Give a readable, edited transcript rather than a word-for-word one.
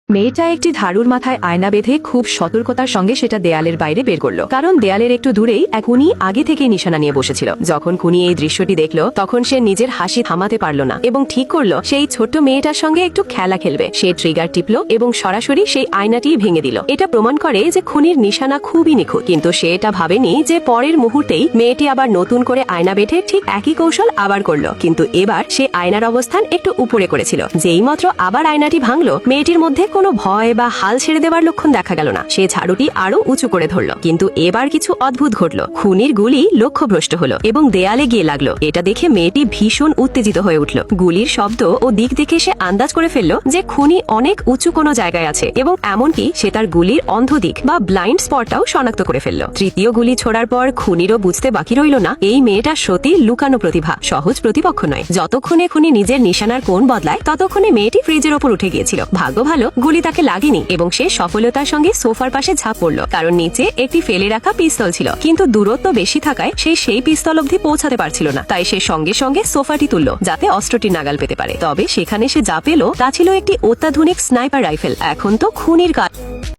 মেয়েটা একটি ধারুর মাথায় আয়না বেঁধে খুব সতর্কতার সঙ্গে সেটা দেয়ালের বাইরে বের করলো, কারণ দেয়ালের একটু দূরেই এক খুনি আগে থেকে নিশানা নিয়ে বসেছিল। যখন খুনি এই দৃশ্যটি দেখলো তখন সে নিজের হাসি থামাতে পারল না এবং ঠিক করলো সেই ছোট্ট মেয়েটার সঙ্গে একটু খেলা খেলবে। সে ট্রিগার টিপলো এবং সরাসরি সেই আয়নাটি ভেঙে দিল। এটা প্রমাণ করে যে খুনির নিশানা খুবই নিখুঁত, কিন্তু সে এটা ভাবেনি যে পরের মুহূর্তেই মেয়েটি আবার নতুন করে আয়না বেঁধে ঠিক একই কৌশল আবার করলো, কিন্তু এবার সে আয়নার অবস্থান একটু উপরে করেছিল। যেই মাত্র আবার আয়নাটি ভাঙলো, মেয়েটির মধ্যে কোনো ভয় বা হাল ছেড়ে দেওয়ার লক্ষণ দেখা গেল না। সে ঝাড়ুটি আরো উঁচু করে ধরল, কিন্তু এবার কিছু অদ্ভুত ঘটল। খুনির গুলি লক্ষ্যভ্রষ্ট হলো এবং দেয়ালে গিয়ে লাগলো। এটা দেখে মেয়েটি ভীষণ উত্তেজিত হয়ে উঠল। গুলির শব্দ ও দিক দেখে সে আন্দাজ করে ফেলল যে খুনি অনেক উঁচু কোনো জায়গায় আছে এবং এমনকি সে তার গুলির অন্ধ দিক বা ব্লাইন্ড স্পটটাও শনাক্ত করে ফেলল। তৃতীয় গুলি ছোড়ার পর খুনিরও বুঝতে বাকি রইল না এই মেয়েটা সত্যি লুকানো প্রতিভা, সহজ প্রতিপক্ষ নয়। যতক্ষণে খুনি নিজের নিশানার কোণ বদলায় ততক্ষণে মেয়েটি ফ্রিজের ওপর উঠে গিয়েছিল। ভাগ্য ভালো গুলি তাকে লাগেনি এবং সে সফলতার সঙ্গে সোফার পাশে ঝাঁপ পড়ল, কারণ নিচে একটি ফেলে রাখা পিস্তল ছিল। কিন্তু দূরত্ব বেশি থাকায় সে সেই পিস্তল অবধি পৌঁছাতে পারছিল না। তাই সে সঙ্গে সঙ্গে সোফাটি তুলল যাতে অস্ত্রটি নাগাল পেতে পারে। তবে সেখানে সে যা পেল তা ছিল একটি অত্যাধুনিক স্নাইপার রাইফেল। এখন তো খুনির কাজ।